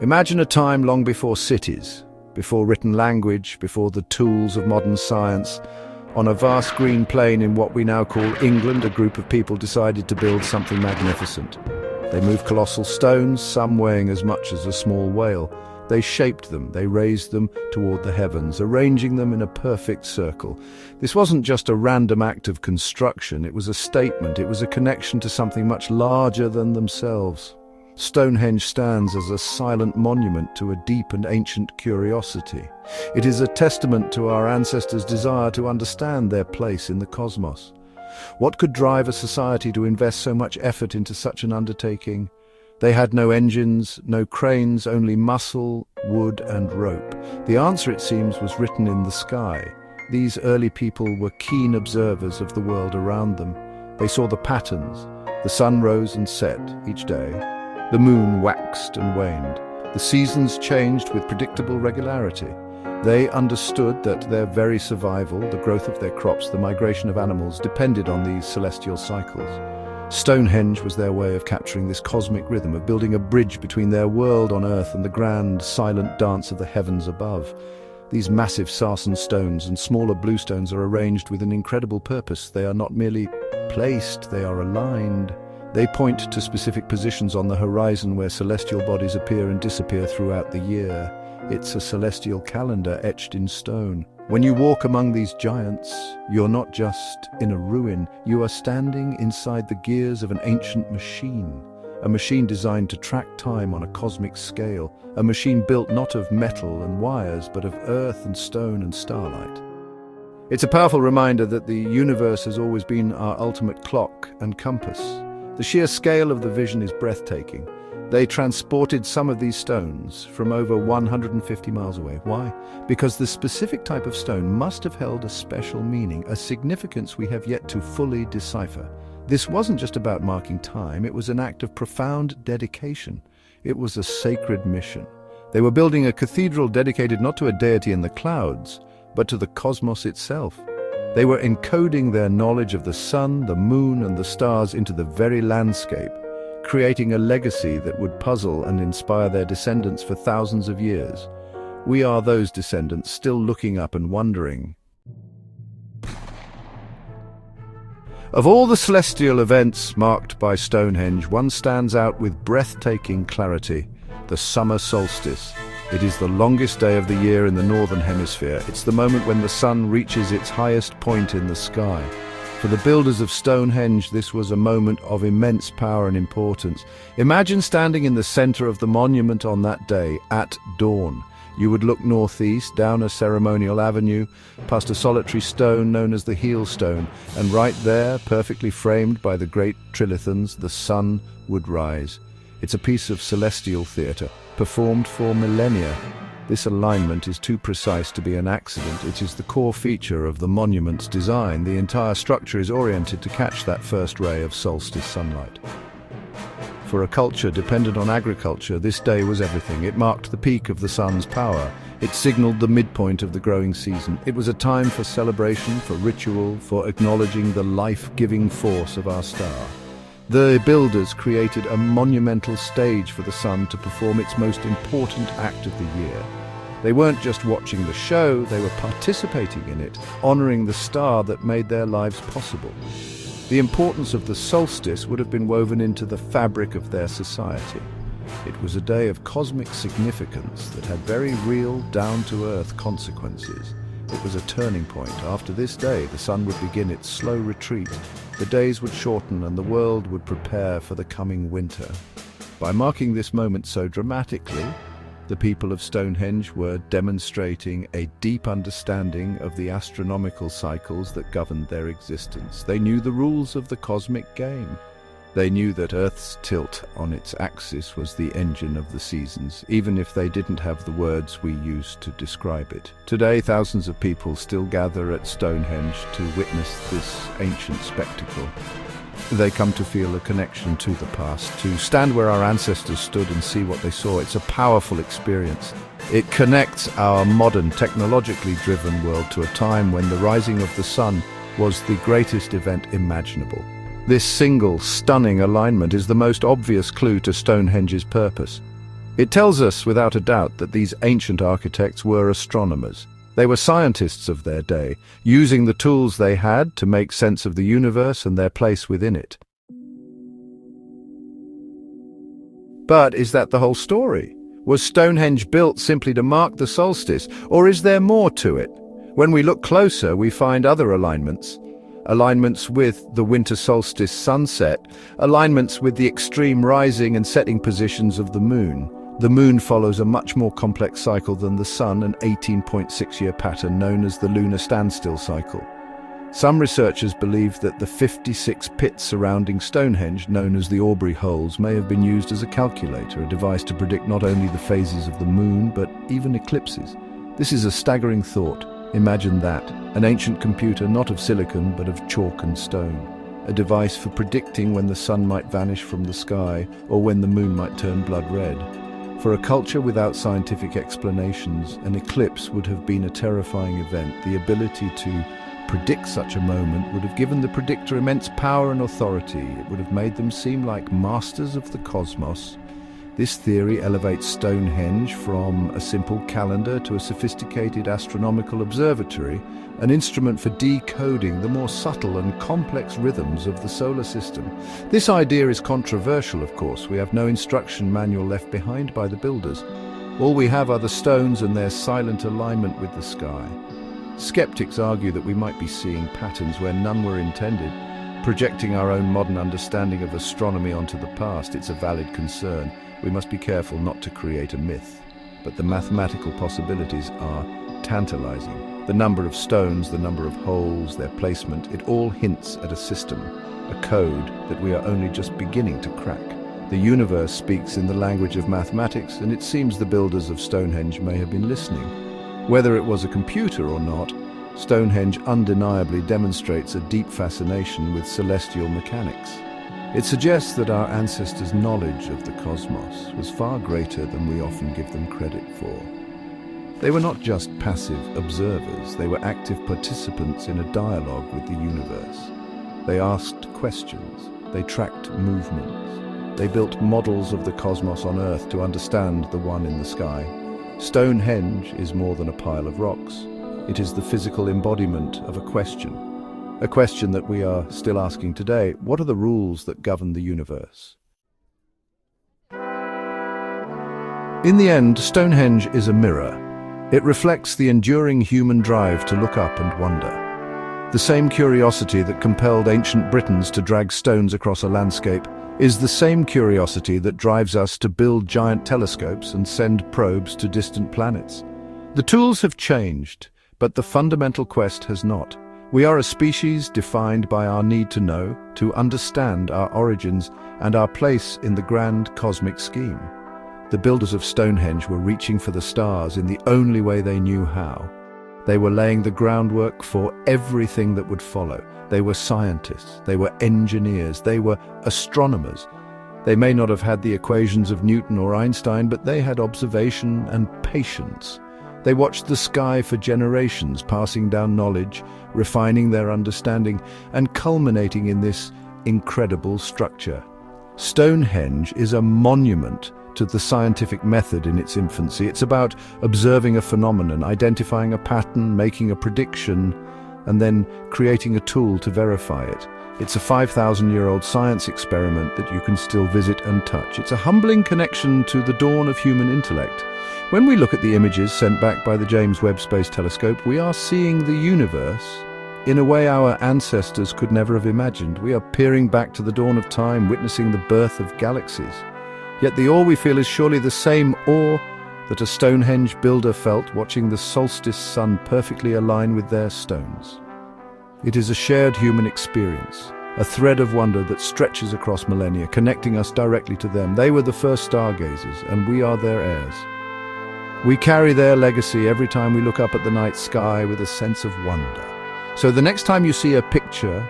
Imagine a time long before cities, before written language, before the tools of modern science. On a vast green plain in what we now call England, a group of people decided to build something magnificent. They moved colossal stones, some weighing as much as a small whale. They shaped them, they raised them toward the heavens, arranging them in a perfect circle. This wasn't just a random act of construction, it was a statement, it was a connection to something much larger than themselves. Stonehenge stands as a silent monument to a deep and ancient curiosity. It is a testament to our ancestors' desire to understand their place in the cosmos. What could drive a society to invest so much effort into such an undertaking? They had no engines, no cranes, only muscle, wood and rope. The answer, it seems, was written in the sky. These early people were keen observers of the world around them. They saw the patterns. The sun rose and set each day. The moon waxed and waned. The seasons changed with predictable regularity. They understood that their very survival, the growth of their crops, the migration of animals, depended on these celestial cycles. Stonehenge was their way of capturing this cosmic rhythm, of building a bridge between their world on earth and the grand, silent dance of the heavens above. These massive sarsen stones and smaller blue stones are arranged with an incredible purpose. They are not merely placed, they are aligned. They point to specific positions on the horizon where celestial bodies appear and disappear throughout the year. It's a celestial calendar etched in stone. When you walk among these giants, you're not just in a ruin, you are standing inside the gears of an ancient machine. A machine designed to track time on a cosmic scale. A machine built not of metal and wires, but of earth and stone and starlight. It's a powerful reminder that the universe has always been our ultimate clock and compass. The sheer scale of the vision is breathtaking. They transported some of these stones from over 150 miles away. Why? Because the specific type of stone must have held a special meaning, a significance we have yet to fully decipher. This wasn't just about marking time, it was an act of profound dedication. It was a sacred mission. They were building a cathedral dedicated not to a deity in the clouds, but to the cosmos itself. They were encoding their knowledge of the sun, the moon, and the stars into the very landscape, creating a legacy that would puzzle and inspire their descendants for thousands of years. We are those descendants still looking up and wondering. Of all the celestial events marked by Stonehenge, one stands out with breathtaking clarity: the summer solstice. It is the longest day of the year in the northern hemisphere. It's the moment when the sun reaches its highest point in the sky. For the builders of Stonehenge, this was a moment of immense power and importance. Imagine standing in the center of the monument on that day, at dawn. You would look northeast, down a ceremonial avenue, past a solitary stone known as the heel stone, and right there, perfectly framed by the great trilithons, the sun would rise. It's a piece of celestial theater, performed for millennia. This alignment is too precise to be an accident. It is the core feature of the monument's design. The entire structure is oriented to catch that first ray of solstice sunlight. For a culture dependent on agriculture, this day was everything. It marked the peak of the sun's power. It signaled the midpoint of the growing season. It was a time for celebration, for ritual, for acknowledging the life-giving force of our star. The builders created a monumental stage for the sun to perform its most important act of the year. They weren't just watching the show, they were participating in it, honoring the star that made their lives possible. The importance of the solstice would have been woven into the fabric of their society. It was a day of cosmic significance that had very real, down-to-earth consequences. It was a turning point. After this day, the sun would begin its slow retreat. The days would shorten and the world would prepare for the coming winter. By marking this moment so dramatically, the people of Stonehenge were demonstrating a deep understanding of the astronomical cycles that governed their existence. They knew the rules of the cosmic game. They knew that Earth's tilt on its axis was the engine of the seasons, even if they didn't have the words we use to describe it. Today, thousands of people still gather at Stonehenge to witness this ancient spectacle. They come to feel a connection to the past, to stand where our ancestors stood and see what they saw. It's a powerful experience. It connects our modern, technologically driven world to a time when the rising of the sun was the greatest event imaginable. This single, stunning alignment is the most obvious clue to Stonehenge's purpose. It tells us without a doubt that these ancient architects were astronomers. They were scientists of their day, using the tools they had to make sense of the universe and their place within it. But is that the whole story? Was Stonehenge built simply to mark the solstice, or is there more to it? When we look closer, we find other alignments. Alignments with the winter solstice sunset, alignments with the extreme rising and setting positions of the moon. The moon follows a much more complex cycle than the sun, an 18.6-year pattern known as the lunar standstill cycle. Some researchers believe that the 56 pits surrounding Stonehenge, known as the Aubrey holes, may have been used as a calculator, a device to predict not only the phases of the moon, but even eclipses. This is a staggering thought. Imagine that, an ancient computer not of silicon, but of chalk and stone. A device for predicting when the sun might vanish from the sky, or when the moon might turn blood red. For a culture without scientific explanations, an eclipse would have been a terrifying event. The ability to predict such a moment would have given the predictor immense power and authority. It would have made them seem like masters of the cosmos. This theory elevates Stonehenge from a simple calendar to a sophisticated astronomical observatory, an instrument for decoding the more subtle and complex rhythms of the solar system. This idea is controversial, of course. We have no instruction manual left behind by the builders. All we have are the stones and their silent alignment with the sky. Skeptics argue that we might be seeing patterns where none were intended, projecting our own modern understanding of astronomy onto the past. It's a valid concern. We must be careful not to create a myth. But the mathematical possibilities are tantalizing. The number of stones, the number of holes, their placement, it all hints at a system, a code that we are only just beginning to crack. The universe speaks in the language of mathematics, and it seems the builders of Stonehenge may have been listening. Whether it was a computer or not, Stonehenge undeniably demonstrates a deep fascination with celestial mechanics. It suggests that our ancestors' knowledge of the cosmos was far greater than we often give them credit for. They were not just passive observers, they were active participants in a dialogue with the universe. They asked questions, they tracked movements, they built models of the cosmos on Earth to understand the one in the sky. Stonehenge is more than a pile of rocks. It is the physical embodiment of a question that we are still asking today. What are the rules that govern the universe? In the end, Stonehenge is a mirror. It reflects the enduring human drive to look up and wonder. The same curiosity that compelled ancient Britons to drag stones across a landscape is the same curiosity that drives us to build giant telescopes and send probes to distant planets. The tools have changed, but the fundamental quest has not. We are a species defined by our need to know, to understand our origins and our place in the grand cosmic scheme. The builders of Stonehenge were reaching for the stars in the only way they knew how. They were laying the groundwork for everything that would follow. They were scientists, they were engineers, they were astronomers. They may not have had the equations of Newton or Einstein, but they had observation and patience. They watched the sky for generations, passing down knowledge, refining their understanding, and culminating in this incredible structure. Stonehenge is a monument to the scientific method in its infancy. It's about observing a phenomenon, identifying a pattern, making a prediction, and then creating a tool to verify it. It's a 5,000-year-old science experiment that you can still visit and touch. It's a humbling connection to the dawn of human intellect. When we look at the images sent back by the James Webb Space Telescope, we are seeing the universe in a way our ancestors could never have imagined. We are peering back to the dawn of time, witnessing the birth of galaxies. Yet the awe we feel is surely the same awe that a Stonehenge builder felt watching the solstice sun perfectly align with their stones. It is a shared human experience, a thread of wonder that stretches across millennia, connecting us directly to them. They were the first stargazers, and we are their heirs. We carry their legacy every time we look up at the night sky with a sense of wonder. So the next time you see a picture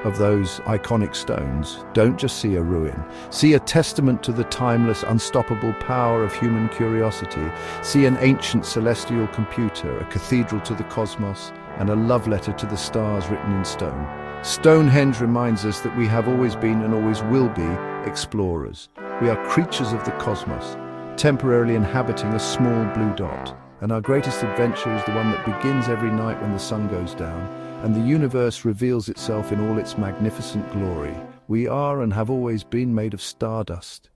of those iconic stones, don't just see a ruin. See a testament to the timeless, unstoppable power of human curiosity. See an ancient celestial computer, a cathedral to the cosmos, and a love letter to the stars written in stone. Stonehenge reminds us that we have always been and always will be explorers. We are creatures of the cosmos, temporarily inhabiting a small blue dot. And our greatest adventure is the one that begins every night when the sun goes down, and the universe reveals itself in all its magnificent glory. We are and have always been made of stardust.